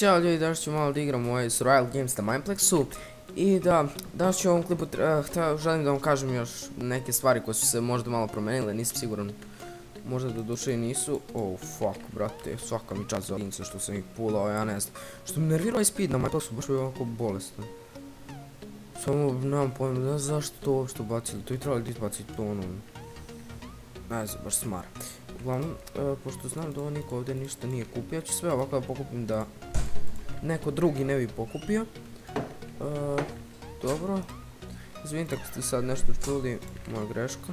Ćao ljudi, danas ću malo da igram ovaj Survival Games na Mineplexu. I da, danas ću u ovom klipu, želim da vam kažem još neke stvari koje su se možda malo promenile, nisam siguran. Možda do duše i nisu. Oh fuck, brate, svaka mi čast za jedinice što sam ih pulao, ja ne znam. Što mi nervirao ovaj speed na Mineplexu, baš je ovako bolestan. Samo nemam pojma, da zašto to uopšte bacili, to i trebali da izbaciti to ono. Ne znam, baš smara. Uglavnom, pošto znam da ovo niko ovdje ništa nije kupio, ja ću sve ovako da pokupim da neko drugi ne bi pokupio. Dobro. Izvinite ako ste sad nešto čuli, moja greška.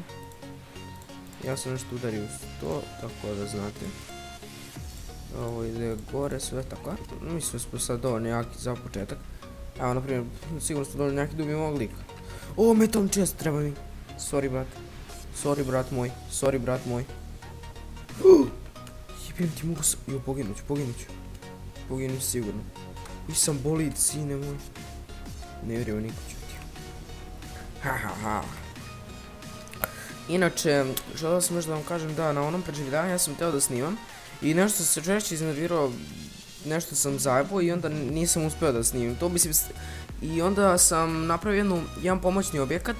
Ja sam nešto udario u sto, tako da znate. Ovo ide gore, sve tako. Mislim smo sad dovoljno jaki za početak. Evo, naprimjer, sigurno smo dovoljno jaki da ubijemo ovog lika. O, metalni chest, treba mi. Sorry, brat. Sorry, brat moj. Sorry, brat moj. Jebim ti, mogu sam... Jo, poginuću. Poginuću sigurno. I sam bolid, sine moj. Ne vjerujem, niko ću ti. Ha. Inače, želeo sam još da vam kažem da na onom preživljavanju ja sam teo da snimam. I nešto se češće iznervirao, nešto sam zajebao i onda nisam uspio da snimim. To mislim... I onda sam napravio jedan pomoćni objekat.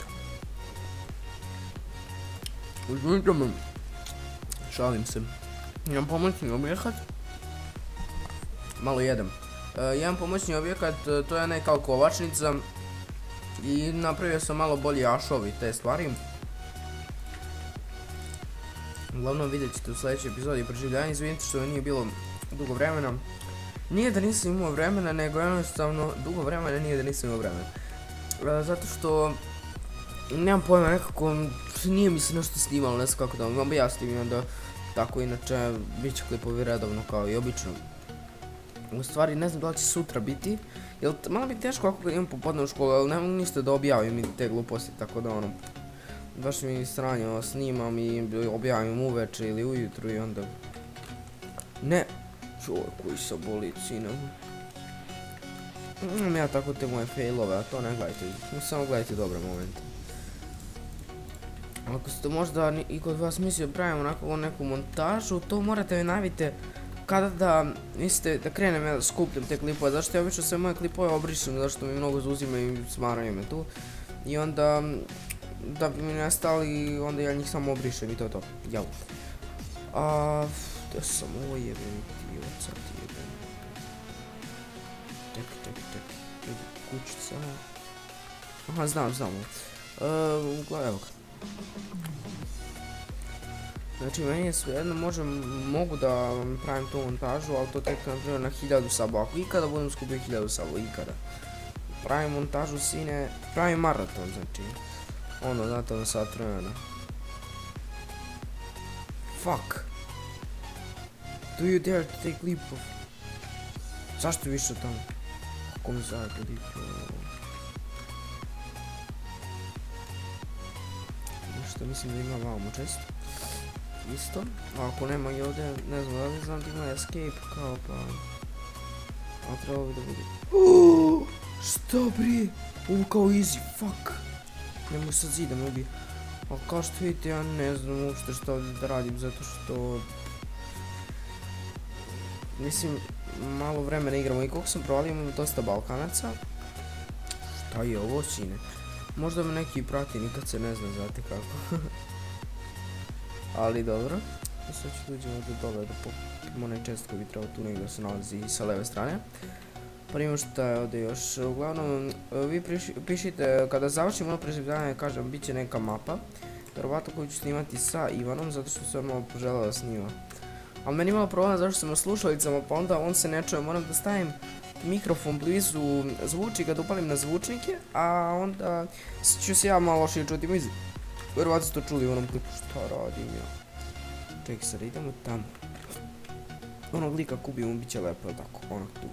Uzmite me. Šalim se. Jedan pomoćni objekat. Malo jedem. Jedan pomoćni objekat, to je neka kovačnica. I napravio sam malo bolji ašov i te stvari. Uglavnom vidjet ćete u sljedećoj epizodi preživljanja. Izvinite što nije bilo dugo vremena. Nije da nisam imao vremena, nego jednostavno dugo vremena nije da nisam imao vremena. Zato što nemam pojma, nekako nije mi se nešto snimalo, ne znam kako da vam objasnim i onda tako inače bit će klipovi redovno kao i obično. U stvari ne znam da li će sutra biti, jer malo bi teško ako imam popodne u školu, ali ne mogu ništa da objavim i te gluposti, tako da ono, baš mi sranje snimam i objavim uveče ili ujutru i onda... Ne, čovjek koji se boli sinom. Imam ja tako te moje failove, a to ne gledajte, samo gledajte dobre momente. Ako ste možda i kod vas mislio da pravimo onako neku montažu, to morate mi navite kada da mislite da krenem ja da skupljam te klipove, zašto ja obično sve moje klipove obrišem, zašto mi mnogo zauzimaju i smaraju me tu. I onda, da bi mi nestali, onda ja njih samo obrišem i to je to. Jel. Da sam ovo jebem ti, oca ti jebem. Tek. Kućica. Aha, znam. Evo ga. Znači, meni je svejedno, mogu da pravim tu montažu, ali to tek naprimjer na 1000 sabova. Ako ikada budem skupio 1000 sabova, ikada. Pravim montažu, sine, pravim maraton, znači. Ono, znate, na sat vremena. Fuck. Do you dare to take leap of... Zašto više tamo? Kako mi zajete leap? Nešto mislim da ima vamo često. Isto. Ako nema i ovdje, ne znam da li znam da ima escape kao pa... A trebalo bi da bude... Šta prije? Ovo kao easy, fuck. Nemoj sad zid da me ubije. Ali kao što vidite ja ne znam uopšte što ovdje da radim zato što... Mislim, malo vremena igramo i koliko sam provalio imamo dosta Balkanaca. Šta je ovo sine? Možda me neki prati, nikad se ne zna, znate kako. Ali dobro. Sad ću dođemo do dole da pokupimo onaj chest koji bi trebao tu negdje da se nalazi sa leve strane. Pa imamo šta je ovdje još. Uglavnom, vi pišite, kada završim ono preživljanje, kažem, bit će neka mapa. Vjerovatno koju ću snimati sa Ivanom, zato što sam malo poželao da snima. Ali meni imalo problem zato što sam na slušalicama, pa onda on se ne čuje, moram da stavim mikrofon blizu zvučnika, da upalim na zvučnike, a onda ću se ja malo lošije čuti. Vjerovatno ste to čuli u onom klipu, šta radim ja. Čekaj sad, idemo tamo. Onog lika kubimo, bit će lepo, tako, onak tu.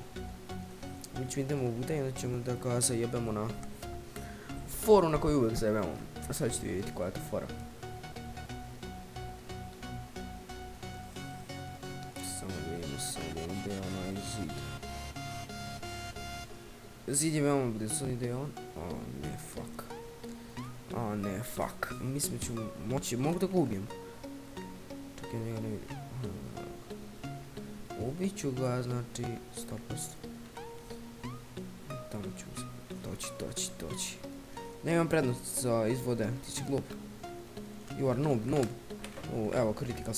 Mi ćemo idemo ovdje i onda ćemo da ga zajebemo na foru na koju uvijek zajebemo. A sad ćete vidjeti koja je to fora. Samo vidimo gdje je onaj zid. Zid je veoma blizu, gdje je on? Ne, fuck. Mislim da ću moći, mogu da ga ubijem. Čekaj, njega ne vidim. Ubit ću ga, znači, 100%. Doći. Ne imam prednost za izvode, ti si glup. You are noob. Evo, critical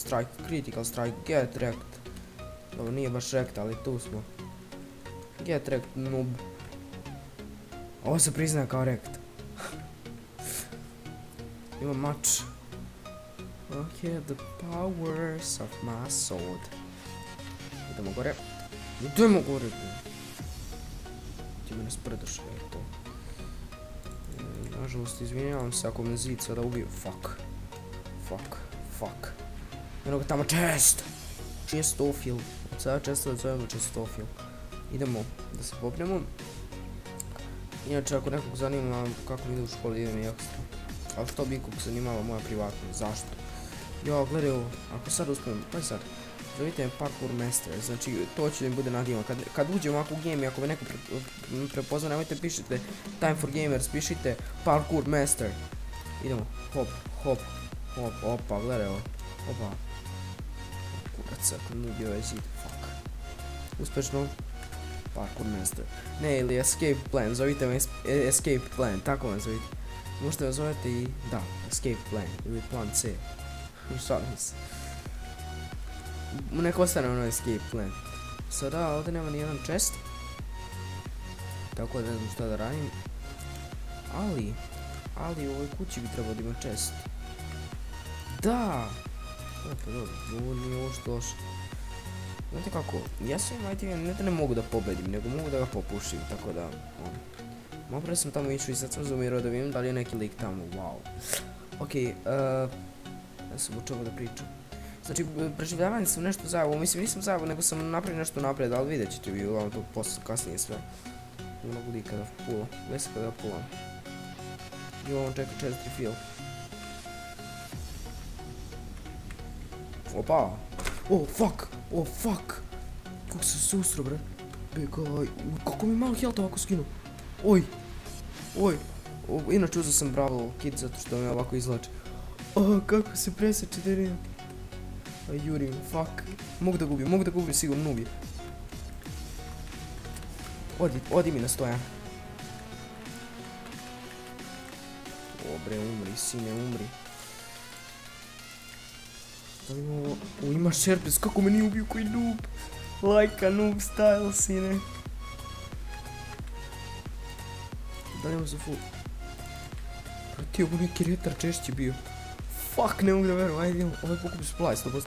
strike, get wrecked. Dobro, nije baš wrecked, ali tu smo. Get wrecked, noob. Ovo se priznaje kao wrecked. Imam mač. I have the powers of my sword. Idemo gore. Ti mene sprdaš, to. Nažalost, izvinjavam se ako me zid sada ubiju. Fuck. Eno ga tamo Čestofil. Od sada često da zovemo Čestofil. Idemo da se popnemo. Inače, ako nekog zanima kako mi ide u školi, idem i ekstra. Ali što bi ikog zanimala moja privatnost, zašto? Jo, gledaj ovo, ako sad uspijem, pa sad, zovite me Parkour Master, znači to će da mi bude nadima. Kad uđem ovako u game i ako me neko prepozna, nemojte pišite Time for Gamers, pišite Parkour Master. Idemo, hop, opa, gledaj ovo, opa. Kurac, ako nubi ovaj zid, fuck. Uspešno, Parkour Master. Ne, ili Escape Plan, zovite me Escape Plan, tako me zovite. Možete me zovete i, da, Escape Plan, ili Plan C. Šalim se. Neko ostane ono Escape Plan. Sada ovdje nema nijedan chest. Tako da ne znam šta da radim. Ali u ovoj kući bi trebalo da ima chest. Da! Opa, dobro, ovo nije ovo što loše. Znate kako, ja sam imajte, ne da ne mogu da pobedim, nego mogu da ga popušim, tako da, malo pre sam tamo išao i sad sam zoomirao da vidim da li je neki lik tamo, wow. Okej, ja sam o čemu da pričam. Znači, preživljavanje sam nešto zajebo, mislim nisam zajebo, nego sam napravio nešto napred, ali vidjet ćete vi uglavnom to posle kasnije sve. Mogu lika da pula, gdje se kada pulam. I ovom čeka 4 fil. Opa! Oh fuck! Kako se susro, bre? Begaj, kako mi malo health ovako skinu? Oj! Inače uzeo sam Bravo kit zato što me ovako izlače. Kako se preseče teren. Jurim, fuck. Mogu da gubim, sigurno nubi. Odi mi na stojan. Bre, umri, sine, umri. Ima šerpes, kako me nije ubio koji noob. Like a noob style, sine. Da li imam za full? Prati, ovo neki retar češći bio. Fuck, ne mogu da verujem, ajde idemo, ovaj pokupi supply 100%.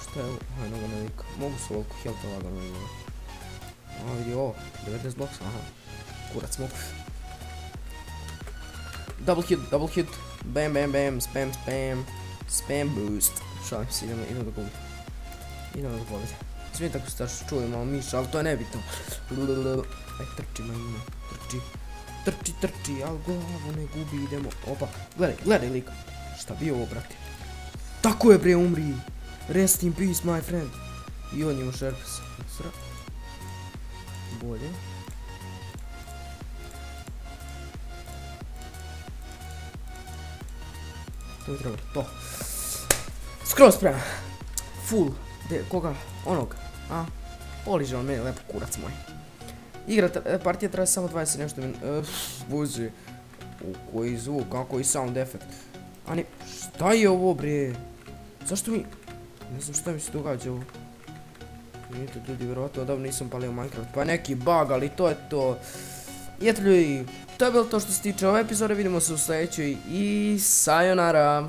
Šta je ovo? Aj, noga ne vika. Mogu se ovoliko health lagano imati. Vidi ovo, 19 blocks, aha. Kurac mogu. Double hit, bam, spam boost. Šalim se, idemo da gubim. Idemo da pobedi. Svijem tako se taš čuje malo miša, ali to je nebitno. Aj, trči majmuna, trči, ali glavu ne gubi, idemo, opa. Gledaj lika. Šta bi ovo, brate? Tako je, bre, umri. Rest in peace, my friend. I on ima šerpes. Sra. Bolje. To je treba, to. Skroz spremno. Full. Koga? Onog. A? Poliže on meni lepo, kurac moj. Partija traje samo 20 nešto min. Bože. Koji zvuk, kako i sound effect. Ani, šta je ovo, bre? Zašto mi... Ne znam šta mi se događa ovo. Vidite ljudi, vjerovatno odavno nisam palio Minecraft. Pa neki bug, ali to je to. I eto ljudi, to je bilo to što se tiče ove epizode. Vidimo se u sljedećoj i sayonara.